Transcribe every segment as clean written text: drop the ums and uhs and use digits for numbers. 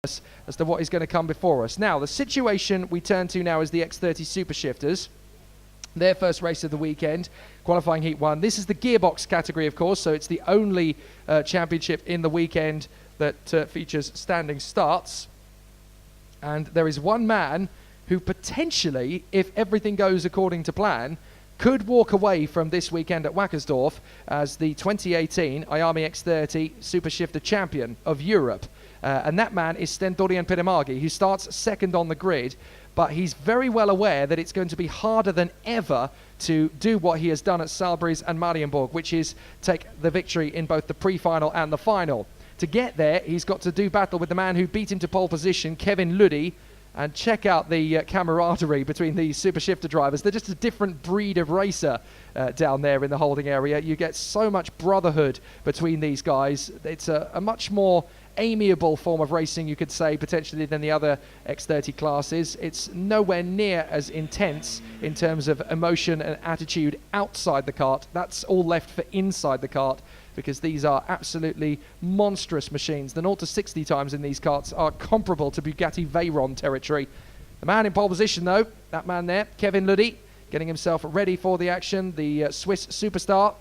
as to what is going to come before us. Now, the situation we turn to now is the X30 Super Shifters. Their first race of the weekend, qualifying heat 1. This is the gearbox category, of course, so it's the only championship in the weekend that features standing starts. And there is one man who potentially, if everything goes according to plan, could walk away from this weekend at Wackersdorf as the 2018 IAME X30 Super Shifter Champion of Europe. And that man is Sten Dorian Pirimagi, who starts second on the grid, but he's very well aware that it's going to be harder than ever to do what he has done at Saalbries and Marienborg, which is take the victory in both the pre-final and the final. To get there, he's got to do battle with the man who beat him to pole position, Kevin Luddy, and check out the camaraderie between these Super Shifter drivers. They're just a different breed of racer down there in the holding area. You get so much brotherhood between these guys. It's a much more amiable form of racing, you could say, potentially, than the other X30 classes. It's nowhere near as intense in terms of emotion and attitude outside the kart. That's all left for inside the kart, because these are absolutely monstrous machines. The 0 to 60 times in these karts are comparable to Bugatti Veyron territory. The man in pole position, though, that man there, Kevin Luddy, getting himself ready for the action, the Swiss superstar,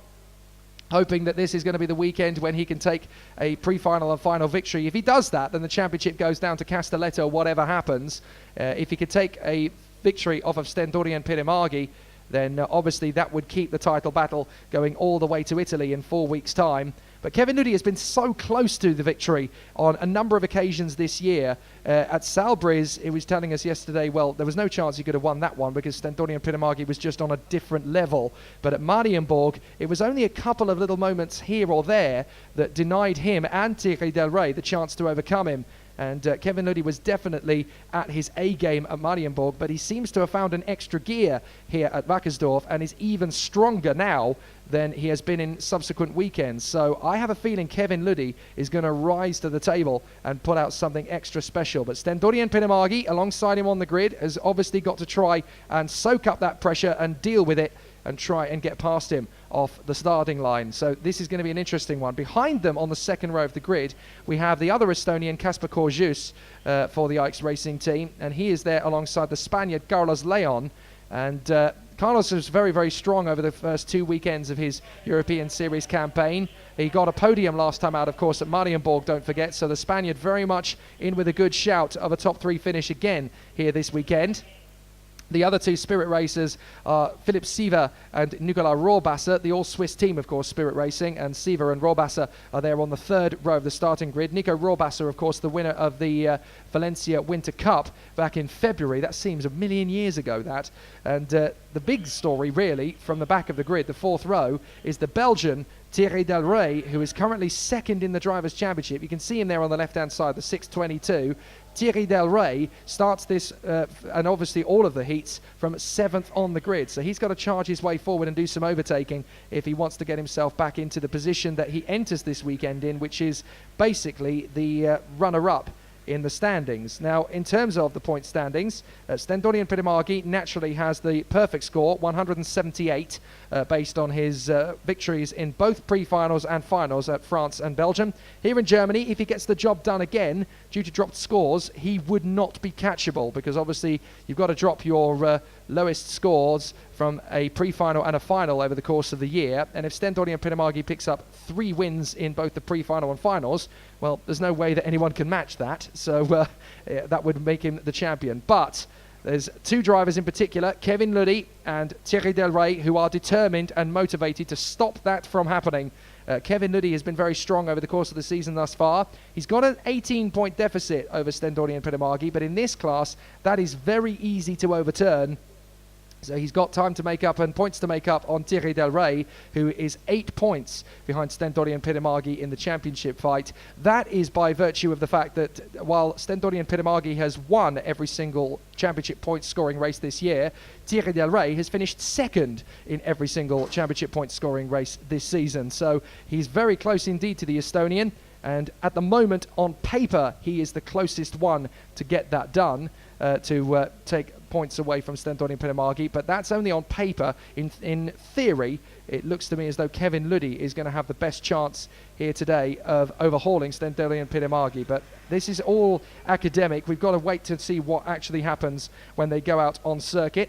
hoping that this is going to be the weekend when he can take a pre-final and final victory. If he does that, then the championship goes down to Castelletto, whatever happens. If he could take a victory off of Sten Dorian Pirimagi, then obviously that would keep the title battle going all the way to Italy in 4 weeks' time. But Kevin Luddy has been so close to the victory on a number of occasions this year. At Saalbries, he was telling us yesterday, well, there was no chance he could have won that one because Sten Dorian Pirimagi was just on a different level. But at Marienborg, it was only a couple of little moments here or there that denied him and Thierry Del Rey the chance to overcome him. And Kevin Luddy was definitely at his A-game at Marienborg, but he seems to have found an extra gear here at Wackersdorf and is even stronger now than he has been in subsequent weekends. So I have a feeling Kevin Luddy is going to rise to the table and put out something extra special. But Sten Dorian Pirimagi, alongside him on the grid, has obviously got to try and soak up that pressure and deal with it and try and get past him off the starting line. So this is going to be an interesting one. Behind them on the second row of the grid, we have the other Estonian, Kasper Korjus, for the Ix Racing team, and he is there alongside the Spaniard Carlos Leon. And Carlos was very, very strong over the first 2 weekends of his European Series campaign. He got a podium last time out, of course, at Marienborg, don't forget. So the Spaniard very much in with a good shout of a top 3 finish again here this weekend. The other two Spirit racers are Philipp Siever and Nicolas Rohrwasser, the all-Swiss team, of course, Spirit Racing, and Siever and Rohrwasser are there on the third row of the starting grid. Nico Rohrwasser, of course, the winner of the Valencia Winter Cup back in February. That seems a million years ago, that. And the big story, really, from the back of the grid, the fourth row, is the Belgian Thierry Del Rey, who is currently second in the Drivers' Championship. You can see him there on the left-hand side, the 622. Thierry Del Rey starts this, and obviously all of the heats, from 7th on the grid. So he's got to charge his way forward and do some overtaking if he wants to get himself back into the position that he enters this weekend in, which is basically the runner-up in the standings. Now, in terms of the point standings, Sten Dorian Pirimagi naturally has the perfect score, 178, based on his victories in both pre-finals and finals at France and Belgium. Here in Germany, if he gets the job done again, due to dropped scores, he would not be catchable, because obviously you've got to drop your lowest scores from a pre-final and a final over the course of the year. And if Sten Dorian Pirimagi picks up 3 wins in both the pre-final and finals, well, there's no way that anyone can match that. So that would make him the champion. But there's 2 drivers in particular, Kevin Luddy and Thierry Del Rey, who are determined and motivated to stop that from happening. Kevin Luddy has been very strong over the course of the season thus far. He's got an 18-point deficit over Sten Dorian Pirimagi, but in this class, that is very easy to overturn. So he's got time to make up and points to make up on Thierry Del Rey, who is 8 points behind Sten Dorian Pirimagi in the championship fight. That is by virtue of the fact that while Sten Dorian Pirimagi has won every single championship point scoring race this year, Thierry Del Rey has finished second in every single championship point scoring race this season. So he's very close indeed to the Estonian. And at the moment, on paper, he is the closest one to get that done, to take points away from Stentorian Pidemargi, but that's only on paper. In theory, it looks to me as though Kevin Luddy is going to have the best chance here today of overhauling Stentorian Pidemargi, but this is all academic. We've got to wait to see what actually happens when they go out on circuit.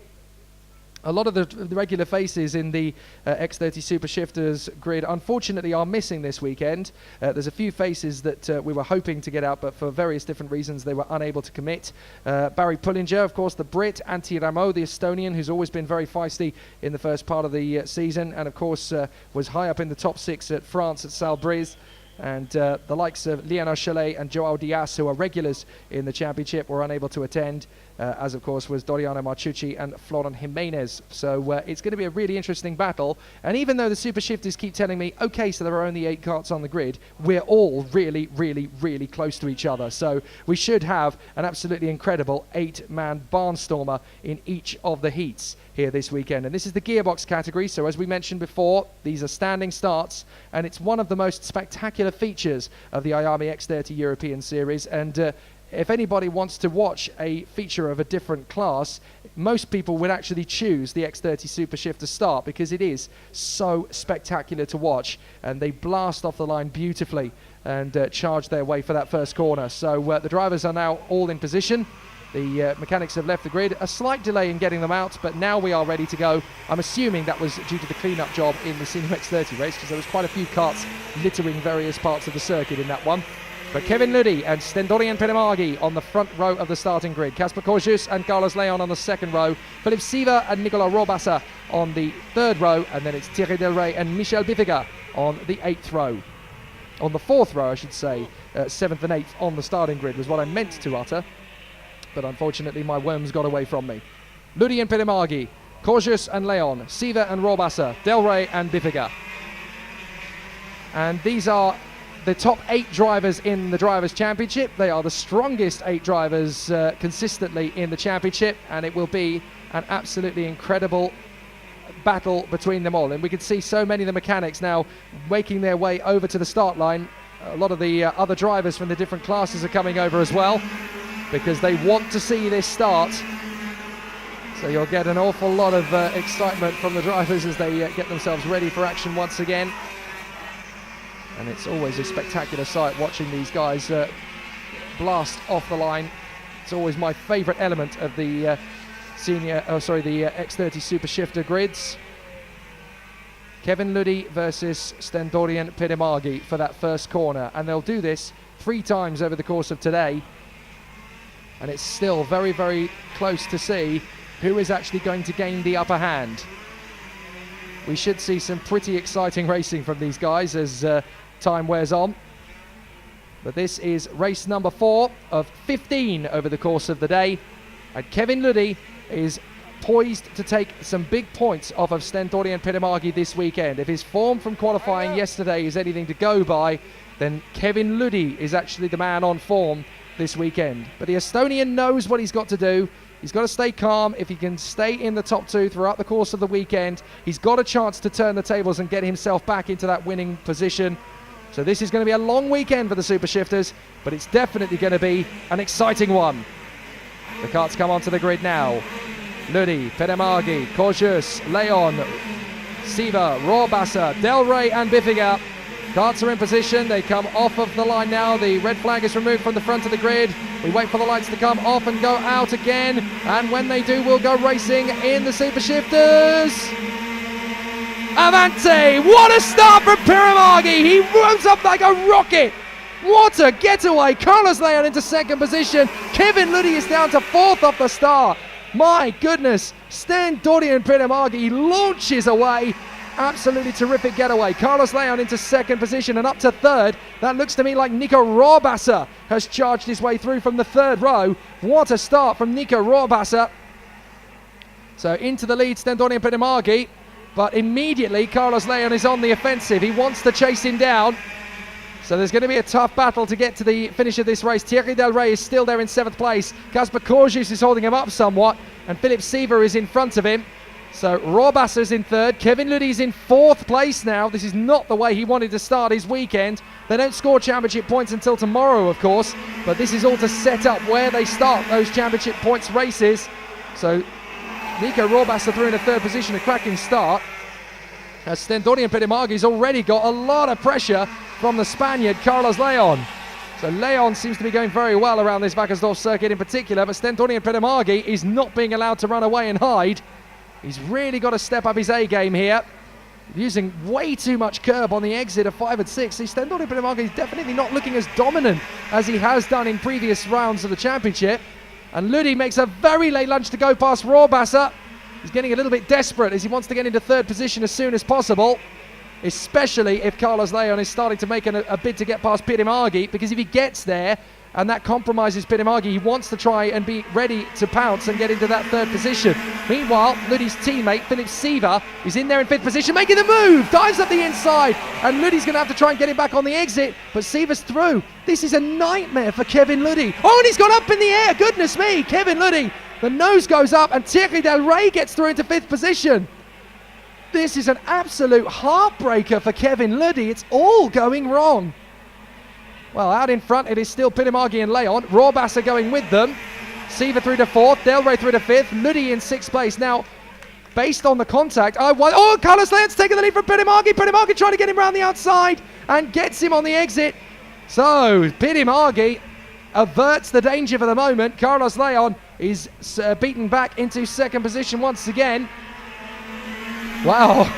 A lot of the regular faces in the X30 Super Shifters grid, unfortunately, are missing this weekend. There's a few faces that we were hoping to get out, but for various different reasons, they were unable to commit. Barry Pullinger, of course, the Brit. Antti Rameau, the Estonian, who's always been very feisty in the first part of the season, and, of course, was high up in the top 6 at France at Salle-Brise. And the likes of Liana Chalet and Joao Diaz, who are regulars in the championship, were unable to attend, as of course was Doriano Marchucci and Florent Jimenez. So it's going to be a really interesting battle. And even though the Super Shifters keep telling me, okay, so there are only 8 karts on the grid, we're all really, really, really close to each other. So we should have an absolutely incredible 8-man barnstormer in each of the heats here this weekend. And this is the gearbox category, so as we mentioned before, these are standing starts, and it's one of the most spectacular features of the IAME X30 European Series. And if anybody wants to watch a feature of a different class, most people would actually choose the X30 Super Shifter start, because it is so spectacular to watch, and they blast off the line beautifully and charge their way for that first corner. So the drivers are now all in position. The mechanics have left the grid. A slight delay in getting them out, but now we are ready to go. I'm assuming that was due to the clean-up job in the Senior X30 race, because there was quite a few karts littering various parts of the circuit in that one. But Kevin Luddy and Stentorian Pidemargi on the front row of the starting grid. Kasper Korjus and Carlos Leon on the second row. Philippe Siever and Nicolas Robassa on the third row. And then it's Thierry Del Rey and Michel Bifiga on the 8th row. On the 4th row, I should say. 7th and 8th on the starting grid was what I meant to utter. But unfortunately, my worms got away from me. Luddy and Pidemargi, Korjus and Leon, Siever and Robassa, Del Rey and Bifiga. And these are the top 8 drivers in the Drivers' Championship. They are the strongest 8 drivers consistently in the championship, and it will be an absolutely incredible battle between them all. And we can see so many of the mechanics now making their way over to the start line. A lot of the other drivers from the different classes are coming over as well, because they want to see this start. So you'll get an awful lot of excitement from the drivers as they get themselves ready for action once again. And it's always a spectacular sight watching these guys blast off the line. It's always my favourite element of the the X30 Super Shifter grids. Kevin Luddy versus Stentorian Pidemargi for that first corner, and they'll do this 3 times over the course of today. And it's still very, very close to see who is actually going to gain the upper hand. We should see some pretty exciting racing from these guys as time wears on. But this is race number 4 of 15 over the course of the day. And Kevin Luddy is poised to take some big points off of Stentorian Pidemargi this weekend. If his form from qualifying yesterday is anything to go by, then Kevin Luddy is actually the man on form this weekend. But the Estonian knows what he's got to do. He's got to stay calm. If he can stay in the top 2 throughout the course of the weekend, he's got a chance to turn the tables and get himself back into that winning position. So this is going to be a long weekend for the Super Shifters, but it's definitely going to be an exciting one. The karts come onto the grid now. Luddy, Pidemargi, Korjus, Leon, Siever, Robassa, Del Rey and Bifiga. Karts are in position. They come off of the line now. The red flag is removed from the front of the grid. We wait for the lights to come off and go out again. And when they do, we'll go racing in the Super Shifters. Avante! What a start from Pidemargi! He rose up like a rocket. What a getaway! Carlos Leon into second position. Kevin Luddy is down to 4th off the start. My goodness! Stentorian Pidemargi launches away. Absolutely terrific getaway. Carlos Leon into second position and up to 3rd. That looks to me like Nico Robassa has charged his way through from the 3rd row. What a start from Nico Robassa. So into the lead, Stentorian Pidemargi. But immediately Carlos Leon is on the offensive. He wants to chase him down. So there's going to be a tough battle to get to the finish of this race. Thierry Del Rey is still there in 7th place. Kasper Korjus is holding him up somewhat. And Philippe Siever is in front of him. So Rohrwasser's in third. Kevin Ludi's in fourth place now. This is not the way he wanted to start his weekend. They don't score championship points until tomorrow, of course, but this is all to set up where they start those championship points races. So Nico Rohrwasser through in a third position, a cracking start. As Stendonian Pedimargi's already got a lot of pressure from the Spaniard, Carlos Leon. So Leon seems to be going very well around this Wackersdorf circuit in particular, but Stendonian Pedimargi is not being allowed to run away and hide. He's really got to step up his A game here. Using way too much curb on the exit of 5 and 6. See, Stendonian Pedimargi is definitely not looking as dominant as he has done in previous rounds of the championship. And Ludi makes a very late lunge to go past Rohrwasser. He's getting a little bit desperate as he wants to get into third position as soon as possible, especially if Carlos Leon is starting to make a bid to get past Pedimargi, because if he gets there and that compromises Pedimargi, he wants to try and be ready to pounce and get into that third position. Meanwhile, Ludi's teammate, Philip Siever, is in there in fifth position, making the move, dives up the inside, and Ludi's going to have to try and get him back on the exit, but Siever's through. This is a nightmare for Kevin Ludi. Oh, and he's gone up in the air, goodness me, Kevin Ludi. The nose goes up, and Thierry Del Rey gets through into fifth position. This is an absolute heartbreaker for Kevin Ludi. It's all going wrong. Well, out in front, it is still Pedimargi and Leon. Rohrwasser going with them. Siever through to fourth. Del Rey through to fifth. Ludi in sixth place. Now, based on the contact, Carlos Leon's taking the lead from Pedimargi. Pedimargi trying to get him around the outside and gets him on the exit. So, Pedimargi averts the danger for the moment. Carlos Leon is beaten back into second position once again. Wow,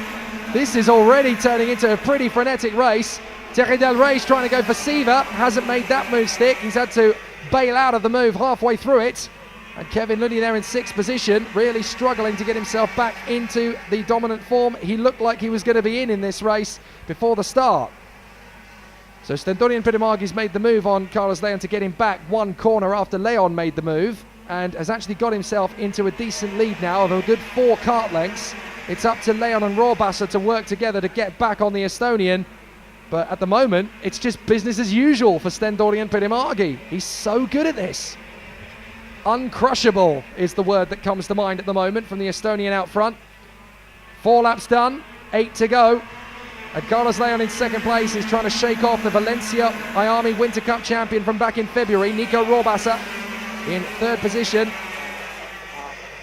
this is already turning into a pretty frenetic race. Thierry Del Rey's trying to go for Siever, hasn't made that move stick. He's had to bail out of the move halfway through it. And Kevin Ludi there in sixth position, really struggling to get himself back into the dominant form he looked like he was going to be in this race before the start. So Stendonian Pedimargi's made the move on Carlos Leon to get him back one corner after Leon made the move, and has actually got himself into a decent lead now of a good 4 kart lengths. It's up to Leon and Rohrwasser to work together to get back on the Estonian. But at the moment, it's just business as usual for Stendonian Pedimargi. He's so good at this. Uncrushable is the word that comes to mind at the moment from the Estonian out front. 4 laps done, 8 to go. And Carlos Leon in second place is trying to shake off the Valencia IAME Winter Cup champion from back in February, Nico Rohrwasser, in third position.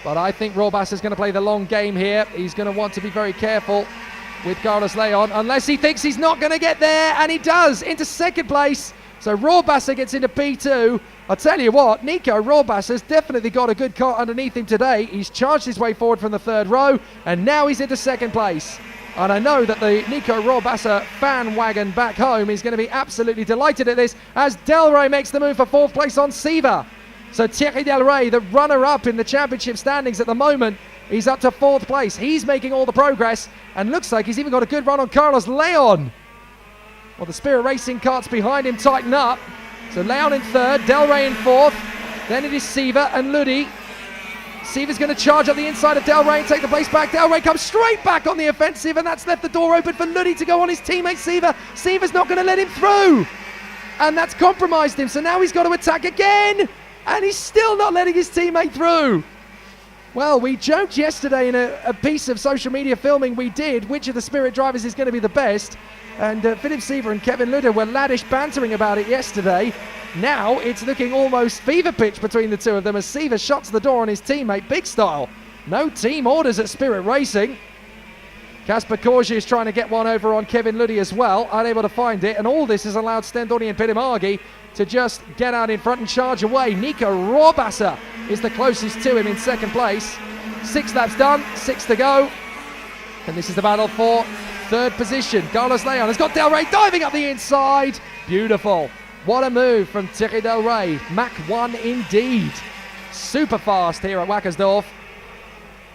But I think Rohrwasser's going to play the long game here. He's going to want to be very careful with Carlos Leon, unless he thinks he's not going to get there, and he does, into second place. So Rohrwasser gets into P2. I'll tell you what, Nico Rohrwasser's definitely got a good car underneath him today. He's charged his way forward from the third row, and now he's into second place. And I know that the Nico Rohrwasser fan wagon back home is going to be absolutely delighted at this, as Del Rey makes the move for fourth place on Siever. So Thierry Del Rey, the runner-up in the championship standings at the moment, he's up to fourth place. He's making all the progress, and looks like he's even got a good run on Carlos Leon. Well, the Spirit Racing carts behind him tighten up. So Leon in third, Del Rey in fourth. Then it is Siever and Ludi. Siever's going to charge up the inside of Del Rey and take the place back. Del Rey comes straight back on the offensive, and that's left the door open for Ludi to go on his teammate Siever. Siever's not going to let him through, and that's compromised him. So now he's got to attack again, and he's still not letting his teammate through. Well, we joked yesterday in a piece of social media filming we did which of the Spirit drivers is going to be the best, and Philip Siever and Kevin Ludi were laddish bantering about it yesterday. Now it's looking almost fever pitch between the two of them as Siever shuts the door on his teammate big style. No team orders at Spirit Racing. Kasper Korji is trying to get one over on Kevin Ludi as well, unable to find it, and all this has allowed Stendonian Pedimargi to just get out in front and charge away. Nico Rohrwasser is the closest to him in second place. 6 laps done, 6 to go, and this is the battle for third position. Carlos Leon has got Del Rey diving up the inside. Beautiful. What a move from Thierry Del Rey. Mach 1 indeed. Super fast here at Wackersdorf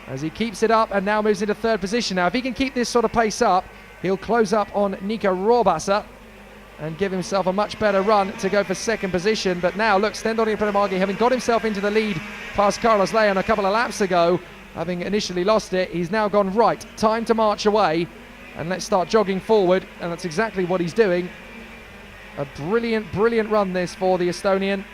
as he keeps it up and now moves into third position. Now, if he can keep this sort of pace up, he'll close up on Nico Rohrwasser and give himself a much better run to go for second position. But now, look, Stendonian Pedimargi, having got himself into the lead past Carlos Leon a couple of laps ago, having initially lost it, he's now gone, right, time to march away and let's start jogging forward, and that's exactly what he's doing. A brilliant, brilliant run this for the Estonian.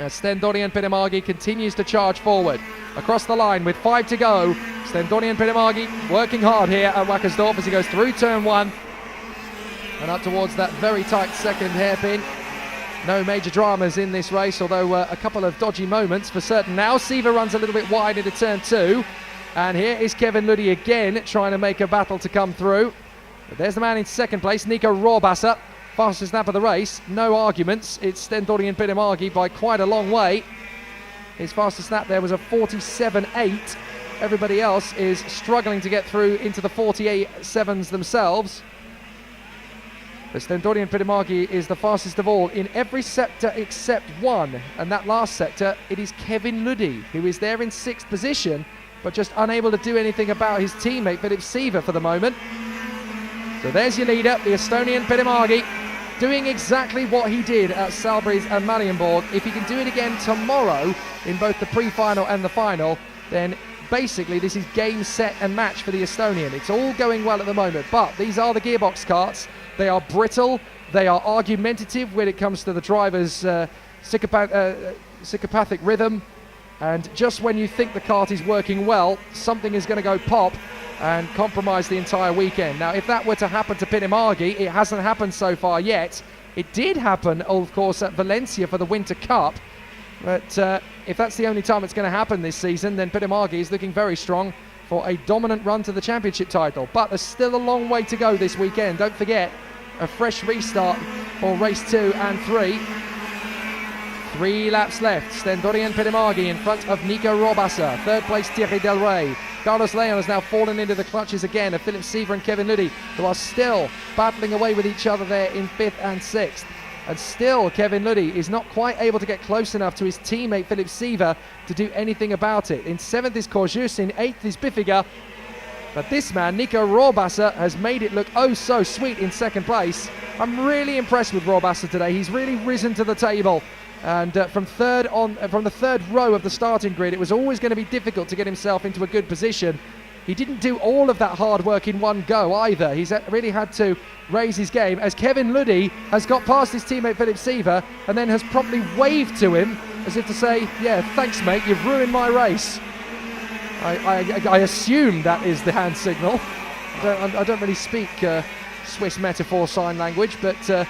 Stendorian Pinemagi continues to charge forward. Across the line with 5 to go. Stendorian Pinemagi working hard here at Wackersdorf as he goes through turn 1 and up towards that very tight second hairpin. No major dramas in this race, although a couple of dodgy moments for certain now. Siva runs a little bit wide into turn 2. And here is Kevin Luddy again trying to make a battle to come through. But there's the man in second place, Nico Rohrwasser. Fastest lap of the race, no arguments. It's Stendorian Pinemagi by quite a long way. His fastest lap there was a 47.8. Everybody else is struggling to get through into the 48.7s themselves. But Stendorian Pinemagi is the fastest of all in every sector except one. And that last sector, it is Kevin Luddy, who is there in 6th position, but just unable to do anything about his teammate Philip Siva for the moment. So there's your leader, the Estonian Pinemagi, doing exactly what he did at Salbris and Marienborg. If he can do it again tomorrow in both the pre-final and the final, then basically this is game, set and match for the Estonian. It's all going well at the moment, but these are the gearbox karts. They are brittle, they are argumentative when it comes to the driver's psychopathic rhythm. And just when you think the kart is working well, something is going to go pop and compromise the entire weekend. Now, if that were to happen to Pinemagi, it hasn't happened so far yet. It did happen, of course, at Valencia for the Winter Cup. But if that's the only time it's going to happen this season, then Pinemagi is looking very strong for a dominant run to the championship title. But there's still a long way to go this weekend. Don't forget, a fresh restart for race 2 and 3. 3 laps left. Stendorian Pinemagi in front of Nico Rohrwasser. 3rd place Thierry Del Rey. Carlos Leon has now fallen into the clutches again of Philip Siva and Kevin Luddy, who are still battling away with each other there in 5th and 6th. And still Kevin Luddy is not quite able to get close enough to his teammate Philip Siva to do anything about it. In 7th is Corjus, in 8th is Biffiger. But this man, Nico Rohrwasser, has made it look oh so sweet in 2nd place. I'm really impressed with Rohrwasser today. He's really risen to the table. And from the 3rd row of the starting grid, it was always going to be difficult to get himself into a good position. He didn't do all of that hard work in one go either. He's really had to raise his game as Kevin Luddy has got past his teammate Philip Siva and then has promptly waved to him as if to say, yeah, thanks mate, you've ruined my race. I assume that is the hand signal. I don't really speak Swiss metaphor sign language, but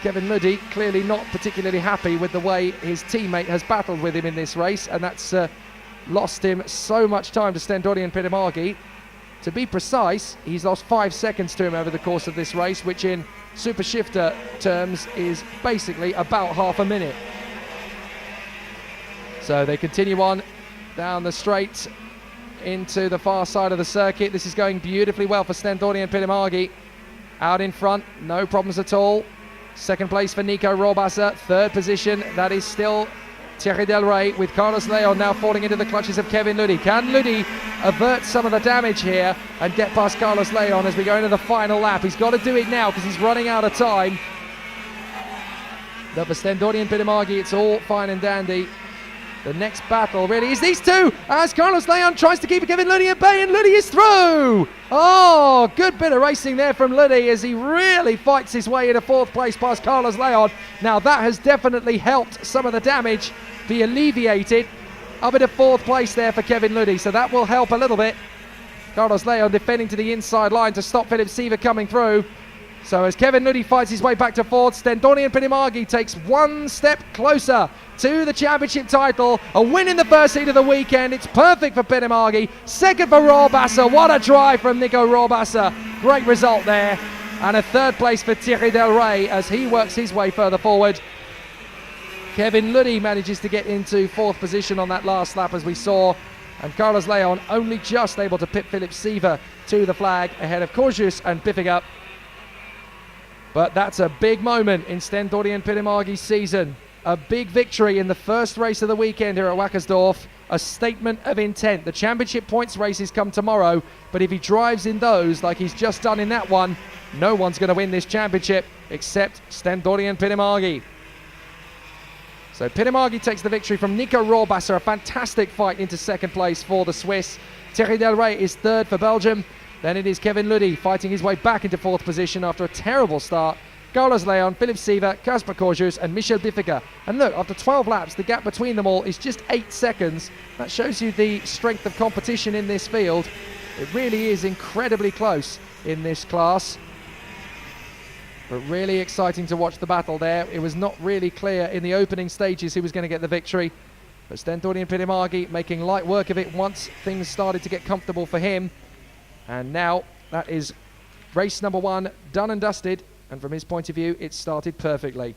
Kevin Luddy clearly not particularly happy with the way his teammate has battled with him in this race, and that's lost him so much time to Stendorian Pinemagi. To be precise, he's lost 5 seconds to him over the course of this race, which in Super Shifter terms is basically about half a minute. So they continue on down the straight into the far side of the circuit. This is going beautifully well for Stendorian Pinemagi. Out in front, no problems at all. 2nd place for Nico Rohrwasser. 3rd position, that is still Thierry Del Rey, with Carlos Leon now falling into the clutches of Kevin Luddy. Can Luddy avert some of the damage here and get past Carlos Leon as we go into the final lap? He's got to do it now because he's running out of time. But for Stendorian Pinemagi, it's all fine and dandy. The next battle really is these two as Carlos Leon tries to keep Kevin Luddy at bay, and Luddy is through. Oh, good bit of racing there from Luddy as he really fights his way into 4th place past Carlos Leon. Now that has definitely helped some of the damage be alleviated. Up into 4th place there for Kevin Luddy, so that will help a little bit. Carlos Leon defending to the inside line to stop Philip Siva coming through. So as Kevin Luddy fights his way back to 4th, Stendorian Pinemagi takes 1 step closer to the championship title. A win in the first heat of the weekend. It's perfect for Pinemagi. 2nd for Rohrwasser. What a drive from Nico Rohrwasser. Great result there. And a 3rd place for Thierry Del Rey as he works his way further forward. Kevin Luddy manages to get into 4th position on that last lap as we saw. And Carlos Leon only just able to pit Philip Siva to the flag ahead of Corjus and Biffiger. But that's a big moment in Stendorian Pinemagi's season. A big victory in the first race of the weekend here at Wackersdorf. A statement of intent. The championship points races come tomorrow, but if he drives in those like he's just done in that one, no one's going to win this championship except Stendorian Pinemagi. So Pinemagi takes the victory from Nico Rohrwasser. A fantastic fight into 2nd place for the Swiss. Thierry Del Rey is 3rd for Belgium. Then it is Kevin Luddy fighting his way back into 4th position after a terrible start Carlos Leon, Philip Siva, Kasper Korjus and Michel Diffiger. And look, after 12 laps, the gap between them all is just 8 seconds. That shows you the strength of competition in this field. It really is incredibly close in this class. But really exciting to watch the battle there. It was not really clear in the opening stages who was going to get the victory. But Stentori and Pirimagi making light work of it once things started to get comfortable for him. And now that is race number 1 done and dusted. And from his point of view, it started perfectly.